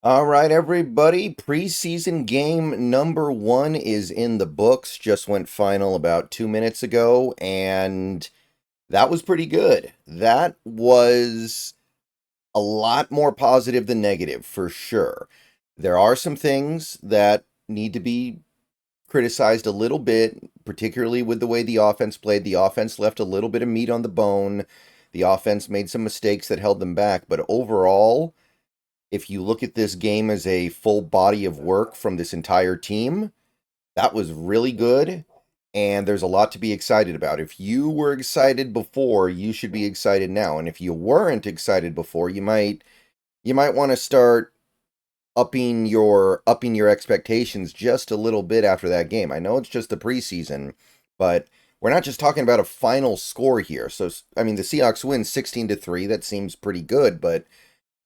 All right, everybody. Preseason game number one is in the books. Just went final about 2 minutes ago, and that was pretty good. That was a lot more positive than negative, for sure. There are some things that need to be criticized a little bit, particularly with the way the offense played. The offense left a little bit of meat on the bone. The offense made some mistakes that held them back, but overall, if you look at this game as a full body of work from this entire team, that was really good. And there's a lot to be excited about. If you were excited before, you should be excited now. And if you weren't excited before, you might want to start upping your expectations just a little bit after that game. I know it's just the preseason, but we're not just talking about a final score here. So I mean, the Seahawks win 16-3. That seems pretty good, but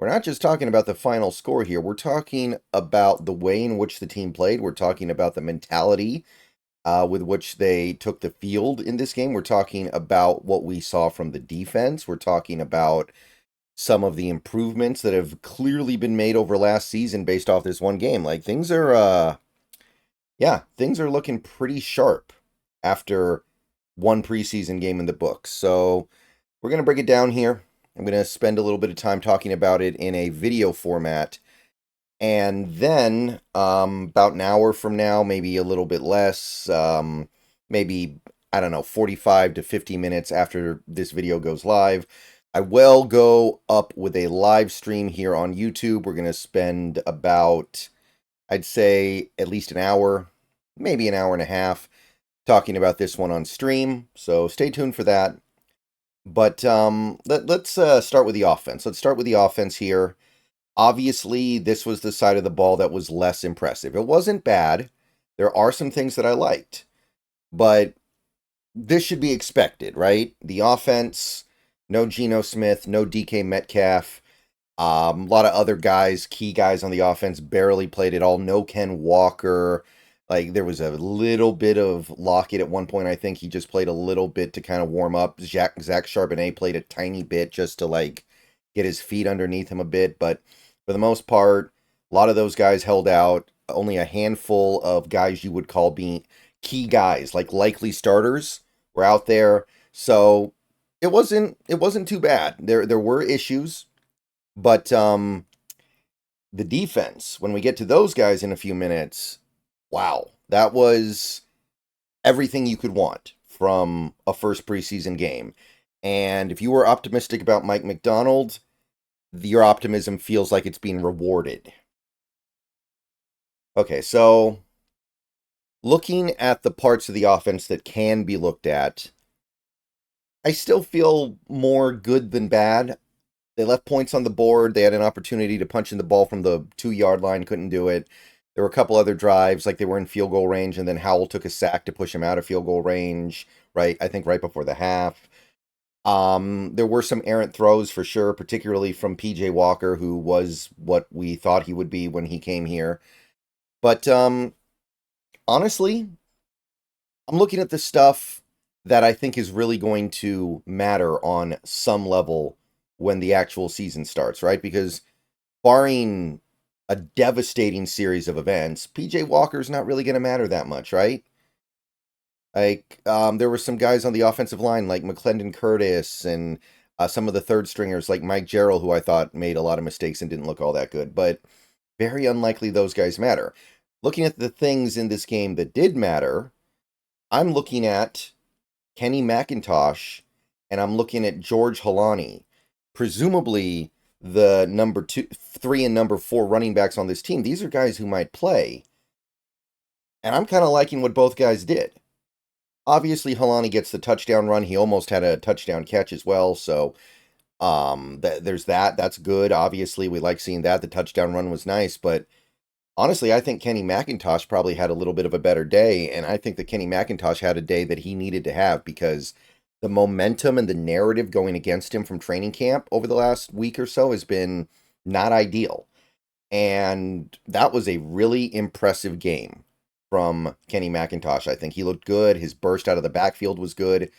we're not just talking about the final score here. We're talking about the way in which the team played. We're talking about the mentality with which they took the field in this game. We're talking about what we saw from the defense. We're talking about some of the improvements that have clearly been made over last season based off this one game. Like things are looking pretty sharp after one preseason game in the books. So we're going to break it down here. I'm going to spend a little bit of time talking about it in a video format. And then about an hour from now, maybe a little bit less, maybe, I don't know, 45 to 50 minutes after this video goes live, I will go up with a live stream here on YouTube. We're going to spend about, I'd say, at least an hour, maybe an hour and a half, talking about this one on stream. So stay tuned for that. But let's start with the offense. Let's start with the offense here. Obviously, this was the side of the ball that was less impressive. It wasn't bad. There are some things that I liked, but this should be expected, right? The offense, no Geno Smith, no DK Metcalf. A lot of other guys, key guys on the offense, barely played at all. No Ken Walker. Like, there was a little bit of Lockett at one point. I think he just played a little bit to kind of warm up. Zach Charbonnet played a tiny bit just to, like, get his feet underneath him a bit. But for the most part, a lot of those guys held out. Only a handful of guys you would call being key guys, like likely starters, were out there. So it wasn't too bad. There were issues, but the defense, when we get to those guys in a few minutes, wow, that was everything you could want from a first preseason game. And if you were optimistic about Mike Macdonald, your optimism feels like it's being rewarded. Okay, so looking at the parts of the offense that can be looked at, I still feel more good than bad. They left points on the board. They had an opportunity to punch in the ball from the 2 yard line, couldn't do it. There were a couple other drives, like they were in field goal range, and then Howell took a sack to push him out of field goal range, right? I think right before the half. There were some errant throws for sure, particularly from PJ Walker, who was what we thought he would be when he came here. But honestly, I'm looking at the stuff that I think is really going to matter on some level when the actual season starts, right? Because barring a devastating series of events, PJ Walker's not really going to matter that much, right? Like, there were some guys on the offensive line like McClendon Curtis and some of the third stringers like Mike Gerald, who I thought made a lot of mistakes and didn't look all that good, but very unlikely those guys matter. Looking at the things in this game that did matter, I'm looking at Kenny McIntosh and I'm looking at George Holani. Presumably the number 3 and number 4 running backs on this team. These are guys who might play. And I'm kind of liking what both guys did. Obviously, Holani gets the touchdown run. He almost had a touchdown catch as well. So there's that. That's good. Obviously, we like seeing that. The touchdown run was nice. But honestly, I think Kenny McIntosh probably had a little bit of a better day. And I think that Kenny McIntosh had a day that he needed to have because the momentum and the narrative going against him from training camp over the last week or so has been not ideal. And that was a really impressive game from Kenny McIntosh. I think he looked good. His burst out of the backfield was good.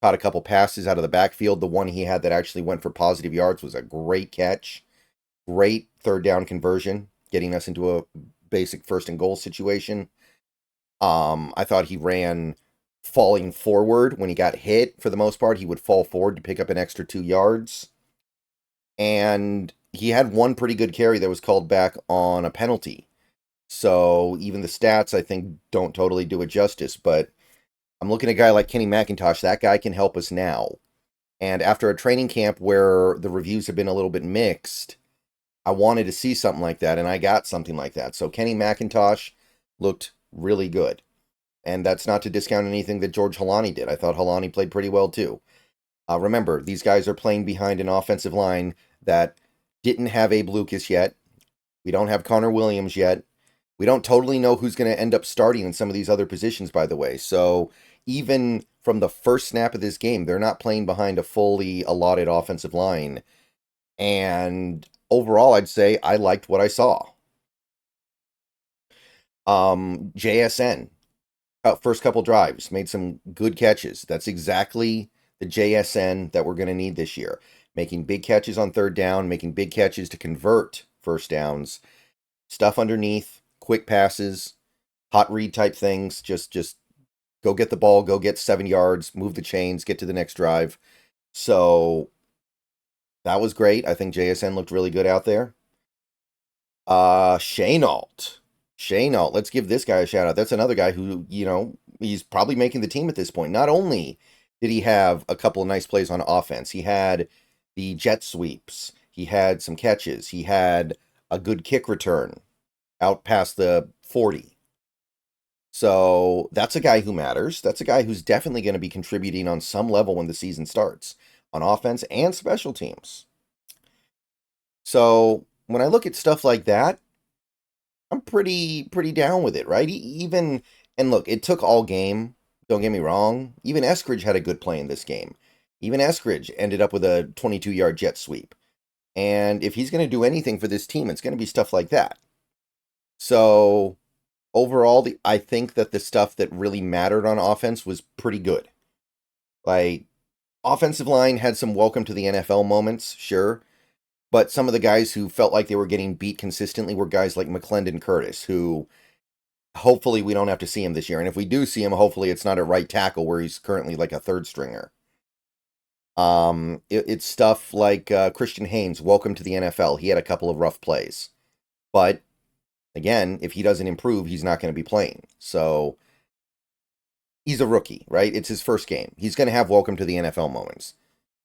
Caught a couple passes out of the backfield. The one he had that actually went for positive yards was a great catch. Great third down conversion. getting us into a basic first and goal situation. I thought he ran falling forward. When he got hit, for the most part, he would fall forward to pick up an extra 2 yards. And he had one pretty good carry that was called back on a penalty. So even the stats, I think, don't totally do it justice. But I'm looking at a guy like Kenny McIntosh. That guy can help us now. And after a training camp where the reviews have been a little bit mixed, I wanted to see something like that, and I got something like that. So Kenny McIntosh looked really good. And that's not to discount anything that George Holani did. I thought Holani played pretty well too. Remember, these guys are playing behind an offensive line that didn't have Abe Lucas yet. We don't have Connor Williams yet. We don't totally know who's going to end up starting in some of these other positions, by the way. So even from the first snap of this game, they're not playing behind a fully allotted offensive line. And overall, I'd say I liked what I saw. JSN, first couple drives, made some good catches. That's exactly the JSN that we're going to need this year. Making big catches on third down, making big catches to convert first downs, stuff underneath, quick passes, hot read type things. Just go get the ball, go get 7 yards, move the chains, get to the next drive. So that was great. I think JSN looked really good out there. Shenault, let's give this guy a shout out. That's another guy who, he's probably making the team at this point. Not only did he have a couple of nice plays on offense, he had the jet sweeps, he had some catches, he had a good kick return out past the 40. So that's a guy who matters. That's a guy who's definitely going to be contributing on some level when the season starts, on offense and special teams. So when I look at stuff like that, I'm pretty down with it, right? And look, it took all game. Don't get me wrong. Even Eskridge had a good play in this game. Even Eskridge ended up with a 22-yard jet sweep. And if he's going to do anything for this team, it's going to be stuff like that. So overall, I think that the stuff that really mattered on offense was pretty good. Like, offensive line had some welcome to the NFL moments, sure. But some of the guys who felt like they were getting beat consistently were guys like McClendon Curtis, who hopefully we don't have to see him this year. And if we do see him, hopefully it's not at right tackle where he's currently like a third stringer. It's stuff like Christian Haynes, welcome to the NFL. He had a couple of rough plays. But again, if he doesn't improve, he's not going to be playing. So he's a rookie, right? It's his first game. He's going to have welcome to the NFL moments.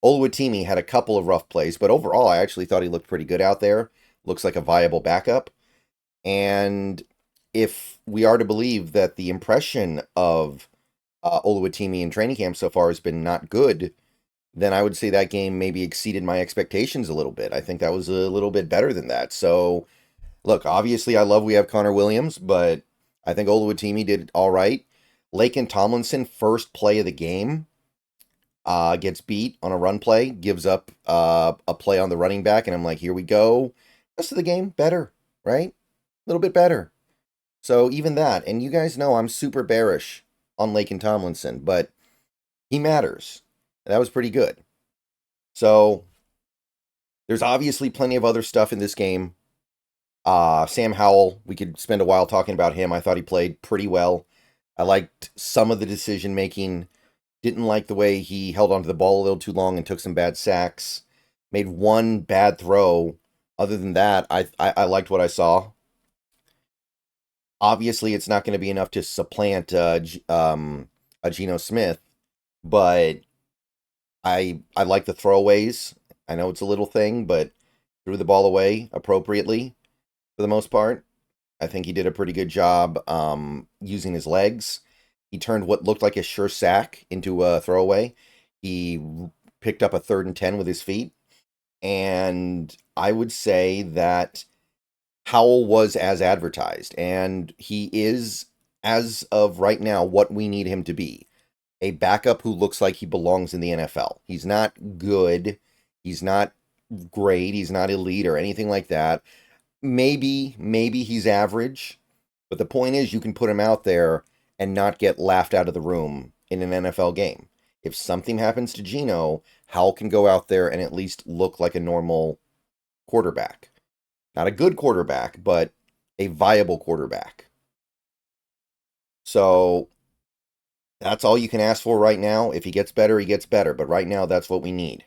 Oluwatimi had a couple of rough plays, but overall, I actually thought he looked pretty good out there. Looks like a viable backup. And if we are to believe that the impression of Oluwatimi in training camp so far has been not good, then I would say that game maybe exceeded my expectations a little bit. I think that was a little bit better than that. So, look, obviously I love we have Connor Williams, but I think Oluwatimi did all right. Laken Tomlinson, first play of the game, gets beat on a run play, gives up a play on the running back, and I'm like, here we go. Rest of the game, better, right? A little bit better. So even that, and you guys know I'm super bearish on Laken Tomlinson, but he matters. That was pretty good. So there's obviously plenty of other stuff in this game. Sam Howell, we could spend a while talking about him. I thought he played pretty well. I liked some of the decision making. Didn't like the way he held onto the ball a little too long and took some bad sacks. Made one bad throw. Other than that, I liked what I saw. Obviously, it's not going to be enough to supplant a Geno Smith, but I like the throwaways. I know it's a little thing, but threw the ball away appropriately for the most part. I think he did a pretty good job using his legs. He turned what looked like a sure sack into a throwaway. He picked up a 3rd and 10 with his feet. And I would say that Howell was as advertised. And he is, as of right now, what we need him to be. A backup who looks like he belongs in the NFL. He's not good. He's not great. He's not elite or anything like that. Maybe he's average. But the point is, you can put him out there and not get laughed out of the room in an NFL game. If something happens to Geno, Howell can go out there and at least look like a normal quarterback. Not a good quarterback, but a viable quarterback. So that's all you can ask for right now. If he gets better, he gets better. But right now, that's what we need.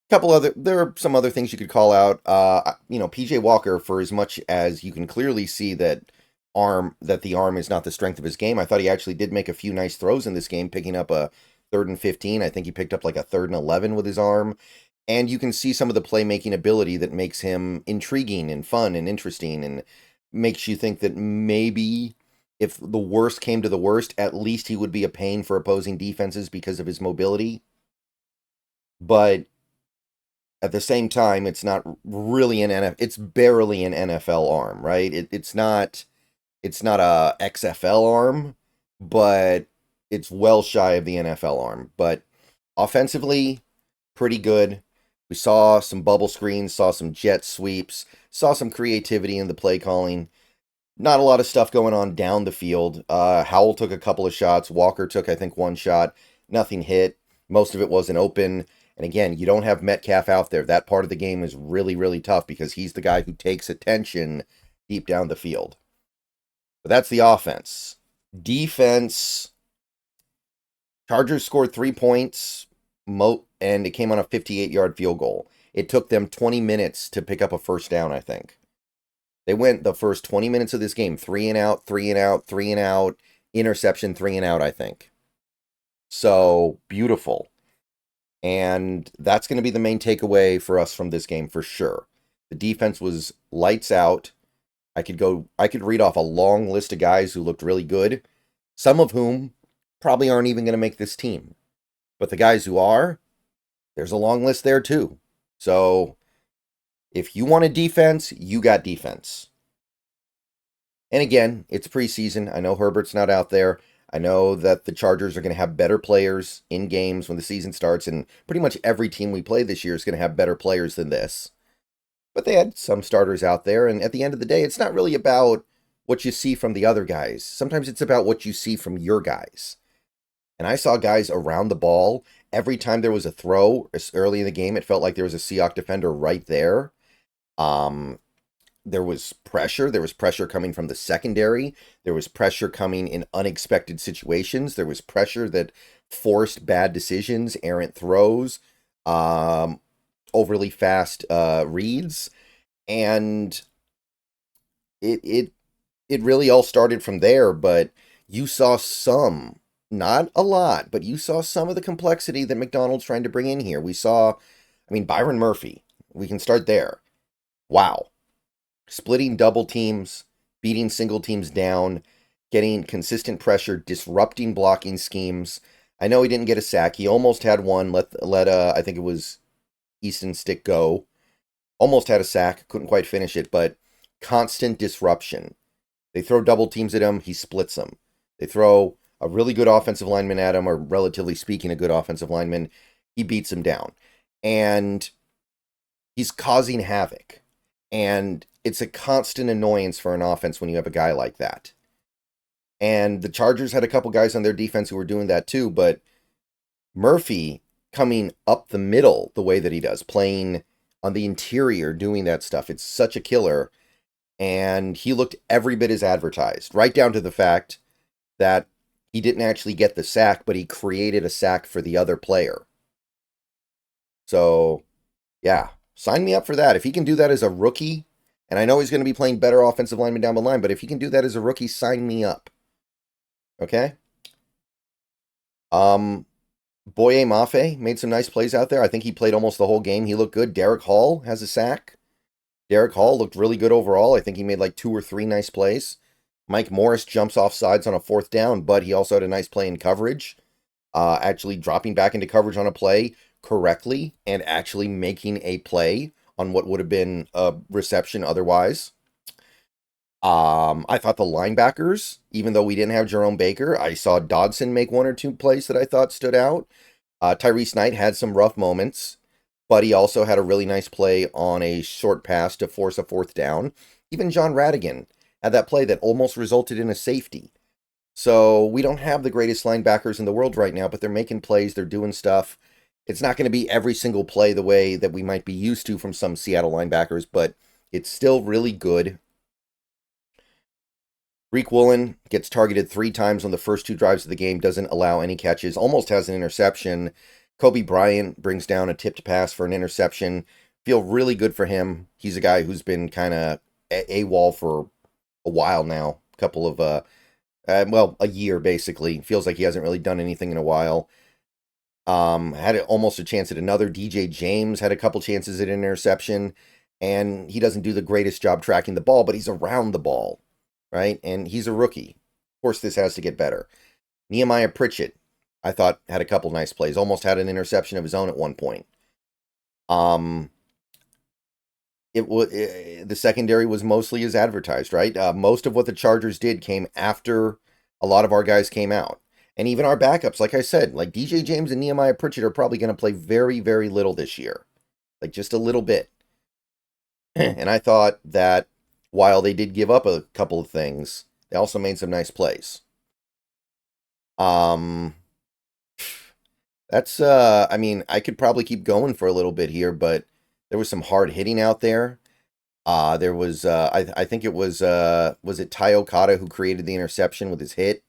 There are some other things you could call out. PJ Walker, for as much as you can clearly see that the arm is not the strength of his game, I thought he actually did make a few nice throws in this game, picking up a 3rd and 15. I think he picked up like a 3rd and 11 with his arm. And you can see some of the playmaking ability that makes him intriguing and fun and interesting and makes you think that maybe if the worst came to the worst, at least he would be a pain for opposing defenses because of his mobility. But at the same time, it's not really it's barely an NFL arm, right? It's not a XFL arm, but it's well shy of the NFL arm. But offensively, pretty good. We saw some bubble screens, saw some jet sweeps, saw some creativity in the play calling. Not a lot of stuff going on down the field. Howell took a couple of shots. Walker took, I think, 1 shot. Nothing hit. Most of it wasn't open. And again, you don't have Metcalf out there. That part of the game is really, really tough because he's the guy who takes attention deep down the field. But that's the offense. Defense. Chargers scored 3 points, and it came on a 58-yard field goal. It took them 20 minutes to pick up a first down, I think. They went the first 20 minutes of this game, 3 and out, 3 and out, 3 and out, interception, 3 and out, I think. So, beautiful. And that's going to be the main takeaway for us from this game for sure. The defense was lights out. I could read off a long list of guys who looked really good, some of whom probably aren't even going to make this team. But the guys who are, there's a long list there too. So if you want a defense, you got defense. And again, it's preseason. I know Herbert's not out there. I know that the Chargers are going to have better players in games when the season starts, and pretty much every team we play this year is going to have better players than this. But they had some starters out there, and at the end of the day, it's not really about what you see from the other guys. Sometimes it's about what you see from your guys. And I saw guys around the ball. Every time there was a throw early in the game, it felt like there was a Seahawks defender right there. There was pressure. There was pressure coming from the secondary. There was pressure coming in unexpected situations. There was pressure that forced bad decisions, errant throws, overly fast reads. And it really all started from there, but you saw some, not a lot, but you saw some of the complexity that Macdonald's trying to bring in here. We saw, Byron Murphy. We can start there. Wow. Splitting double teams, beating single teams down, getting consistent pressure, disrupting blocking schemes. I know he didn't get a sack. He almost had one. Let I think it was Easton Stick go. Almost had a sack. Couldn't quite finish it, but constant disruption. They throw double teams at him. He splits them. They throw a really good offensive lineman at him, or relatively speaking, a good offensive lineman. He beats him down. And he's causing havoc. And it's a constant annoyance for an offense when you have a guy like that. And the Chargers had a couple guys on their defense who were doing that too, but Murphy coming up the middle the way that he does, playing on the interior, doing that stuff, it's such a killer. And he looked every bit as advertised, right down to the fact that he didn't actually get the sack, but he created a sack for the other player. So, yeah, sign me up for that. If he can do that as a rookie, and I know he's going to be playing better offensive lineman down the line, but if he can do that as a rookie, sign me up. Okay? Boye Mafe made some nice plays out there. I think he played almost the whole game. He looked good. Derek Hall has a sack. Derek Hall looked really good overall. I think he made like 2 or 3 nice plays. Mike Morris jumps off sides on a 4th down, but he also had a nice play in coverage. Actually dropping back into coverage on a play correctly and actually making a play on what would have been a reception otherwise. I thought the linebackers, even though we didn't have Jerome Baker, I saw Dodson make 1 or 2 plays that I thought stood out. Tyrese Knight had some rough moments, but he also had a really nice play on a short pass to force a 4th down. Even John Radigan had that play that almost resulted in a safety. So we don't have the greatest linebackers in the world right now, but they're making plays, they're doing stuff. It's not going to be every single play the way that we might be used to from some Seattle linebackers, but It's still really good. Riq Woolen gets targeted 3 times on the first 2 drives of the game, doesn't allow any catches, almost has an interception. Kobe Bryant brings down a tipped pass for an interception. Feel really good for him. He's a guy who's been kind of AWOL for a while now. A couple of, a year basically. Feels like he hasn't really done anything in a while. Had almost a chance at another. DJ James had a couple chances at an interception, and he doesn't do the greatest job tracking the ball, but he's around the ball, right? And he's a rookie. Of course, this has to get better. Nehemiah Pritchett, I thought, had a couple nice plays. Almost had an interception of his own at one point. The secondary was mostly as advertised, right? Most of what the Chargers did came after a lot of our guys came out. And even our backups, like I said, like DJ James and Nehemiah Pritchett are probably going to play very, very little this year. Like just a little bit. And I thought that while they did give up a couple of things, they also made some nice plays. I could probably keep going for a little bit here, but there was some hard hitting out there. There was, I think it was it Ty Okada who created the interception with his hit?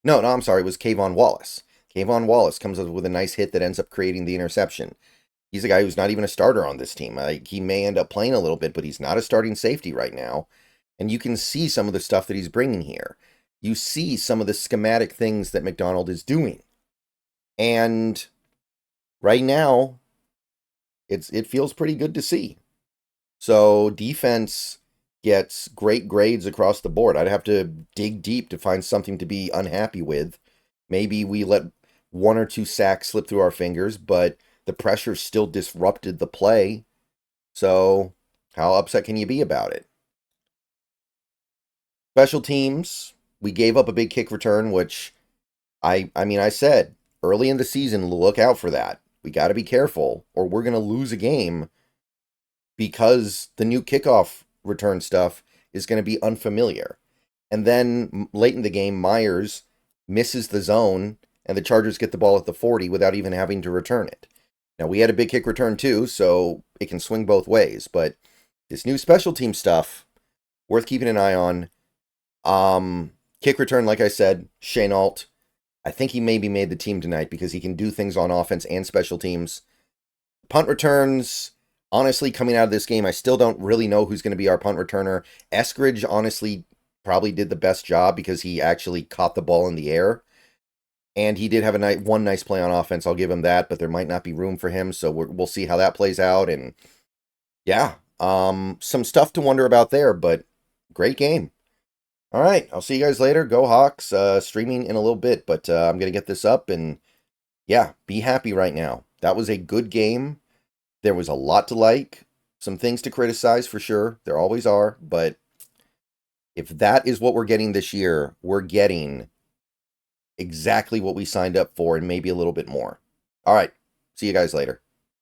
No, I'm sorry, it was Kayvon Wallace. Kayvon Wallace comes up with a nice hit that ends up creating the interception. He's a guy who's not even a starter on this team. He may end up playing a little bit, but he's not a starting safety right now. And you can see some of the stuff that he's bringing here. You see some of the schematic things that Macdonald is doing. And right now, it feels pretty good to see. So defense gets great grades across the board. I'd have to dig deep to find something to be unhappy with. Maybe we let 1 or 2 sacks slip through our fingers, but the pressure still disrupted the play. So how upset can you be about it? Special teams, we gave up a big kick return, which I said early in the season, look out for that. We got to be careful or we're going to lose a game because the new kickoff return stuff is going to be unfamiliar. And then late in the game, Myers misses the zone and the Chargers get the ball at the 40 without even having to return it. Now, we had a big kick return too, so it can swing both ways. But this new special team stuff, worth keeping an eye on. Kick return, like I said, Shenault. I think he maybe made the team tonight because he can do things on offense and special teams. Punt returns, honestly, coming out of this game, I still don't really know who's going to be our punt returner. Eskridge, honestly, probably did the best job because he actually caught the ball in the air. And he did have one nice play on offense. I'll give him that, but there might not be room for him. So we'll see how that plays out. And yeah, some stuff to wonder about there, but great game. All right, I'll see you guys later. Go Hawks, streaming in a little bit, but I'm going to get this up and yeah, be happy right now. That was a good game. There was a lot to like, some things to criticize for sure. There always are, but if that is what we're getting this year, we're getting exactly what we signed up for and maybe a little bit more. All right, see you guys later.